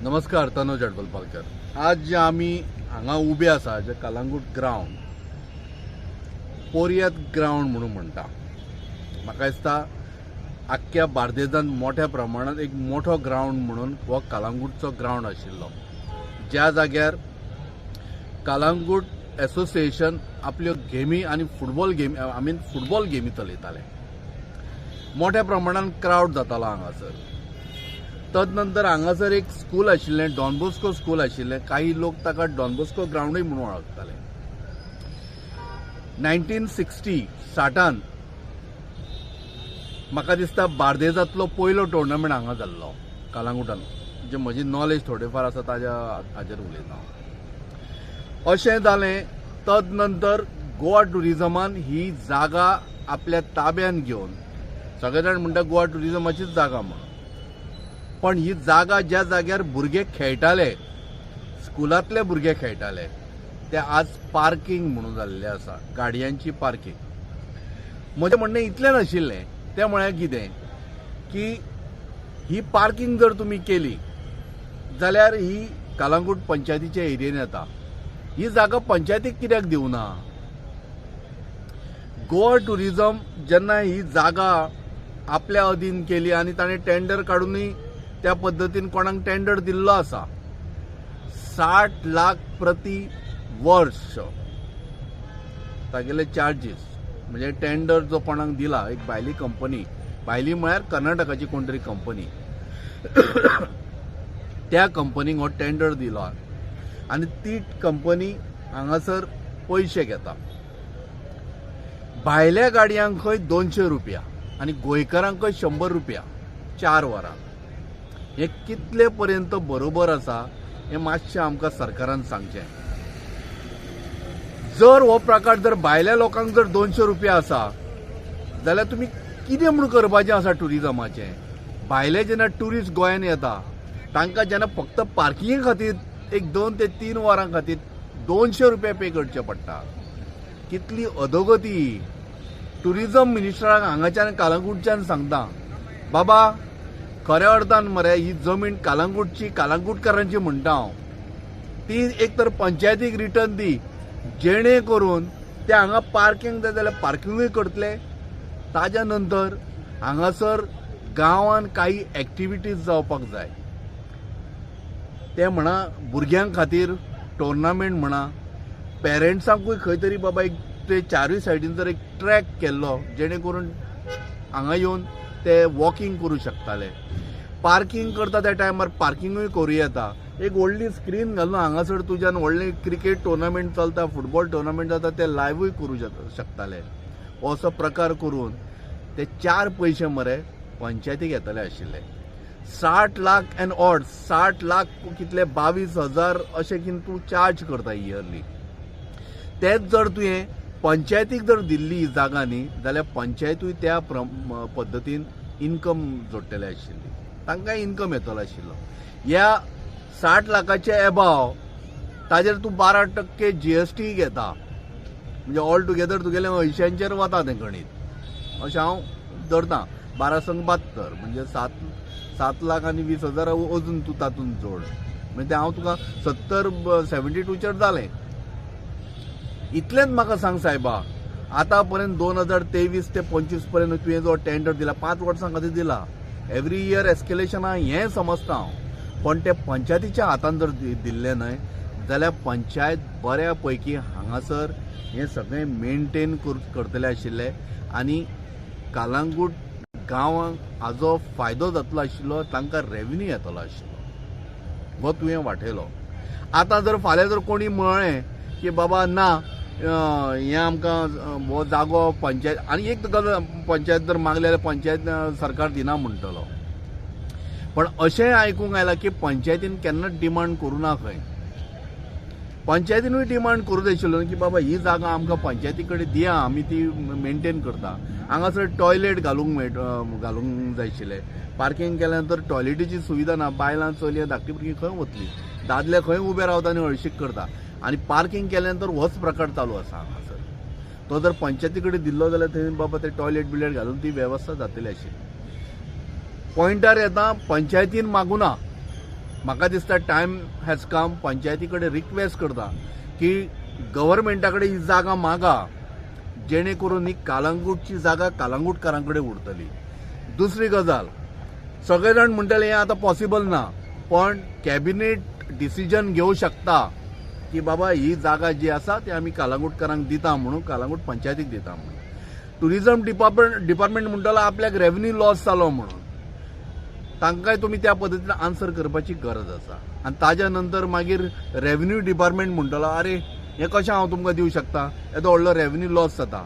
नमस्कार, तनुज अडबलपालकर। आज जे आम्ही हांगा उबे आसा जे कलांगूट ग्राउंड पोरियत ग्राउंड म्हणून म्हणटा। म्हाका दिसता आख्ख्या बार्देजांत मोठ्या प्रमाणात एक मोठो ग्राउंड म्हणून हो कलांगूटचो ग्राउंड आशिल्लो, ज्या जाग्यार कलांगूट एसोसिएशन आपल्यो गेमी आनी फुटबॉल गेमी चलयताले। मोठ्या प्रमाणात क्राउड जातालो हांगासर। तदनंतर हांगासर एक स्कूल आशिल्लें, डॉन बॉस्को स्कूल आशिल्लें। काही लोक ताका डॉन बॉस्को ग्राउंडूय म्हणून वळखताले। 1960 म्हाका दिसता बार्देजांतलो पयलो टुर्नामेंट हांगा जाल्लो कलांगूटान, जे म्हजी नॉलेज थोडेफार आसा हाजेर उलयता। अशें जालें, तदनंतर गोवा टुरिझमान ही जागा आपल्या ताब्यान घेवन, सगळे जाण म्हणटा गोवा टुरिझमाचीच जागा म्हणून, पण ही जागा ज्या जाग्यार भुरगे खेळटाले, स्कुलांतले भुरगे खेळटाले, ते आज पार्किंग म्हणून जाल्लें आसा, गाडयांची पार्किंग। म्हजें म्हणणें इतलें नाशिल्लें, तें म्हळ्यार कितें की ही पार्किंग जर तुमी केली जाल्यार ही कलांगूट पंचायतीच्या एरियेन येता। ही जागा पंचायतीक कित्याक दिवना? गोवा टुरिझम जेन्ना ही जागा आपल्या अधीन केली आनी ताणें टेंडर काडूनय त्या पद्दतीन कोणाक टेंडर दिल्लो आसा, 60 लाख प्रति वर्ष तागेले चार्जीस। म्हणजे टेंडर जो कोणाक दिला, एक भायली कंपनी, भायली म्हळ्यार कर्नाटकाची कोण तरी कंपनी, त्या कंपनीक हो टेंडर दिलो आनी ती कंपनी हांगासर पयशे घेता। भायल्या गाडयांक खंय 200 रुपया आनी गोंयकारांक 100 रुपया 4 वरां। हे कितले पर्यंत बरोबर आसा हे मातशें आमकां सरकारान सांगचें। जर हो प्रकार जर भायल्या लोकांक जर 200 रुपया आसा जाल्यार तुमी कितें म्हूण करपाचें आसा टुरिझमाचें? भायले जेन्ना टुरिस्ट गोंयांत येता तांकां जेन्ना फक्त पार्किंगे खातीर एक 2 ते 3 वरां खातीर 200 रुपया पे करचे पडटा, कितली अधोगती। टुरिझम मिनिस्टराक हांगाच्यान कलांगूटच्यान सांगता, बाबा खऱ्या अर्थान मरे ही जमीन कलांगूटची, कलांगूटकारांची म्हणटा हांव, ती एक तर पंचायतीक रिटर्न दी, जेणे करून ते हांगा पार्किंग जाय जाल्यार पार्किंगूय करतले। ताज्या नंतर हांगासर गांवांत काही एक्टिविटीज जावपाक जाय, ते म्हणा भुरग्यांक खातीर टुर्नामेंट म्हणा, पेरंट्सांकूय खंय तरी बाबा एक ते चारूय सायडीन जर एक ट्रॅक केल्लो, जेणे करून हांगा येवन ते वॉकिंग करूं शकताले। पार्किंग करता त्या टायमार पार्किंगूय करूं येता। एक व्हडली स्क्रीन घालून हांगासर तुज्यान व्हडले क्रिकेट टुर्नामेंट चलता, फुटबॉल टुर्नामेंट जाता, ते लायव्हूय करूं शकताले। असो प्रकार करून ते 4 पयशे मरे पंचायतीक येतले आशिल्ले। 60 लाख एंड ऑड, 60 लाख कितले 22,000 अशें कितें तूं चार्ज करता इयरली। तेच जर तुवें पंचायतीक जर दिल्ली जागा न्ही जाल्यार पंचायतूय त्या पद्दतीन इन्कम जोडटले आशिल्ली, तांकां इन्कम येतलो आशिल्लो। ह्या 60 लाखाचे एबाव ताजेर तूं 12% GST घेता, म्हणजे ऑल टुगेदर तुगेलें 80 वता तें गणीत, अशें हांव धरतां। 12 संग 72 म्हणजे 7 लाख आनी 20,000 अजून तूं तातूंत जोड, म्हणजे तें हांव तुका 72 जालें। इतलेंच म्हाका सांग सायबा, आतां पर्यंत 2023 ते 25 पर्यंत तुवें जो टेंडर दिला, 5 वर्सां खातीर दिला, एवरी इयर एस्केलेशन हें समजता हांव, पण ते पंचायतीच्या हातान जर दिल्लें न्हय जाल्यार पंचायत बऱ्या पैकी हांगासर हें सगळें मेनटेन करतले आशिल्ले आनी कलांगूट गांवांक हाजो फायदो जातलो आशिल्लो, तांकां रेव्हेन्यू येतलो आशिल्लो, हो तुवें वाटयलो। आतां जर फाल्यां जर कोणी म्हळें की बाबा ना हें आमकां हो जागो पंचायत, आनी एक गजाल पंचायत जर मागले जाल्यार पंचायत सरकार दिना म्हणटलो, पण अशें आयकूंक आयलां की पंचायतीन केन्नाच डिमांड करूं ना। खंय पंचायतीनूय डिमांड करूं जाय आशिल्लो की बाबा ही जागा आमकां पंचायती कडेन दिया, आमी ती मेनटेन करता। हांगासर टॉयलेट घालूंक जाय आशिल्लें, पार्किंग केल्या नंतर टॉयलेटीची सुविधा ना, बायलां चलयां धाकटी भुरगीं खंय वतलीं, दादले खंय उबे रावता आनी हळशीक करता, आनी पार्किंग केल्या नंतर होच प्रकार चालू आसा हांगासर। तो जर पंचायती कडेन दिल्लो जाल्यार थंय बाबा ते टॉयलेट बिलेट घालून ती वेवस्था जातली आशिल्ली। पॉयंटार येता, पंचायतीन मागुना, म्हाका दिसता टायम हॅज कम पंचायती कडेन रिक्वेस्ट करता की गव्हर्मेंटा कडेन ही जागा मागा, जेणे करून ही कालांगूटची जागा कालांगूटकारां कडेन उरतली. दुसरी गजाल, सगळे जाण म्हणटले हें आतां पॉसिबल ना, पण कॅबिनेट डिसिजन घेवं शकता की बाबा ही जागा जी आसा ती आमी कालांगूटकारांक दिता म्हणून, कालांगूट पंचायतीक दिता म्हणून. टुरिझम डिपार्टमेंट म्हणटलो आपल्याक रेव्हेन्यू लॉस जालो म्हणून. तांकांय तुमी त्या पद्दतीन आन्सर करपाची गरज आसा. आनी ताज्या नंतर मागीर रेव्हेन्यू डिपार्टमेंट म्हणटलो अरे हें कशें हांव तुमकां दिवं शकता, येदो व्हडलो रेव्हेन्यू लॉस जाता.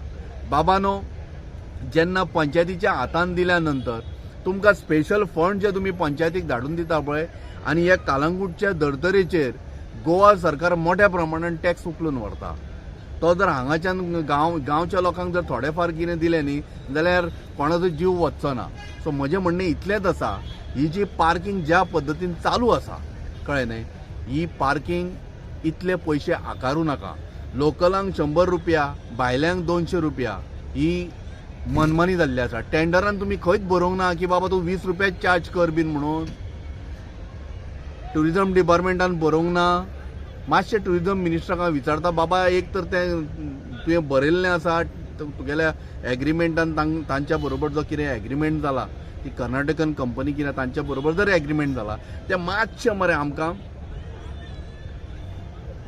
बाबानो, जेन्ना पंचायतीच्या हातान दिल्या नंतर तुमकां स्पेशल फंड जे तुमी पंचायतीक धाडून दिता पळय, आनी ह्या कालांगूटच्या धर्तरेचेर गोवा सरकार मोठ्या प्रमाणान टॅक्स उखलून व्हरता. तो जर हांगाच्यान गांवच्या लोकांक जर थोडेफार कितें दिलें न्ही जाल्यार कोणाचो जीव वचचो ना. सो म्हजें म्हणणें इतलेंच आसा, ही जी पार्किंग ज्या पद्दतीन चालू आसा, कळ्ळें न्ही, ही पार्किंग इतले पयशे आकारूं नाका. लोकलांक 100 रुपया, भायल्यांक 200 रुपया ही मनमानी जाल्ली आसा. टेंडरान तुमी खंयच बरोवंक ना की बाबा तूं 20 रुपया चार्ज कर बीन म्हणून. टुरिझम डिपार्टमेंटान बरोवंक ना. मातशें टुरिझम मिनिस्टराक हांव विचारता, बाबा एक तर तें तुवें बरयल्लें आसा, तुगेल्या एग्रीमेंटान तांच्या बरोबर जो कितें एग्रीमेंट जाला, ती कर्नाटकन कंपनी कितें तांच्या बरोबर जर एग्रीमेंट जाला, तें मातशें मरे आमकां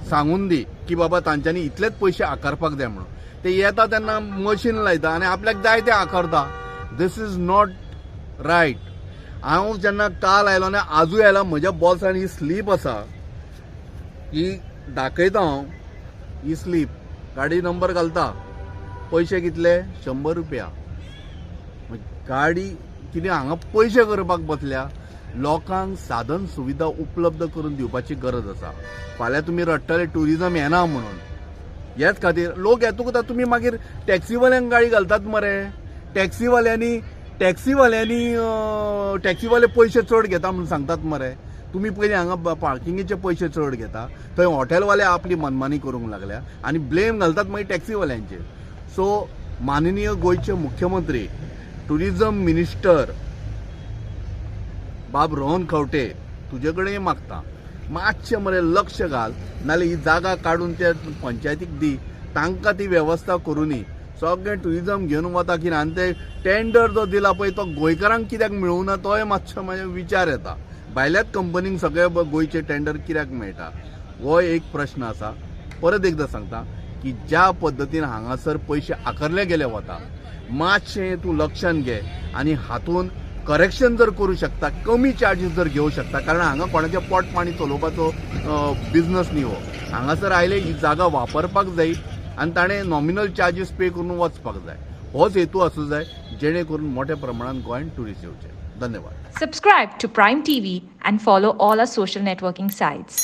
सांगून दी की बाबा तांच्यांनी इतलेच पयशे आकारपाक जाय म्हणून. ते येता तेन्ना मशीन लायता आनी आपल्याक जाय ते आकारता. दिस इज नॉट रायट. हांव जेन्ना काल आयलो आनी आजूय आयला, म्हज्या बॉल्सान ही स्लीप आसा, ही दाखयता हांव, ही स्लीप, गाडी नंबर घालता, पयशे कितले 100 रुपया. गाडी कितें हांगा पयशे करपाक बसल्या. लोकांक साधन सुविधा उपलब्ध करून दिवपाची गरज आसा. फाल्यां तुमी रडटले टुरिझम येना म्हणून. हेच खातीर लोक येतूच तुमी मागीर टॅक्सीवाल्यांक गाडी घालतात मरे. टॅक्सीवाले पयशे चड घेता म्हणून सांगतात मरे. तुमी पयलीं हांगा पार्किंगेचे पयशे चड घेता, थंय हॉटेलवाले आपली मनमानी करूंक लागल्या आनी ब्लेम घालतात मागीर टॅक्सीवाल्यांचेर. सो माननीय गोंयचे मुख्यमंत्री, टुरिझम मिनिस्टर बाब रोहन खंवटे, तुजे कडेन मागता, मातशें मरे लक्ष घाल, नाल्यार ही जागा काडून त्या पंचायतीक दी, तांकां ती वेवस्था करूनी. सगळें टुरिझम घेवन वता कितें, आनी ते टेंडर जो दिला पळय तो गोंयकारांक कित्याक मेळूं ना, तोय मातसो म्हाजे विचार येता. भायल्याच कंपनींक सगळे गोंयचे टेंडर कित्याक मेळटा, हो एक प्रश्न आसा. परत एकदां सांगता की ज्या पद्दतीन हांगासर पयशे आकारले गेले वता, मातशें तूं लक्षांत घे आनी हातून करेक्शन जर करूं शकता, कमी चार्जीस जर घेवं शकता, कारण हांगा कोणाचें पोट पाणी चलोवपाचो बिझनस न्ही हो. हांगासर आयले ही जागा वापरपाक जाय आनी ताणें नॉमिनल चार्जीस पे करून वचपाक जाय. होच हेतू आसूं जाय, जेणे करून मोठ्या प्रमाणात गोंयांत टुरिस्ट येवचे. धन्यवाद. Subscribe to Prime TV and follow all our social networking sites.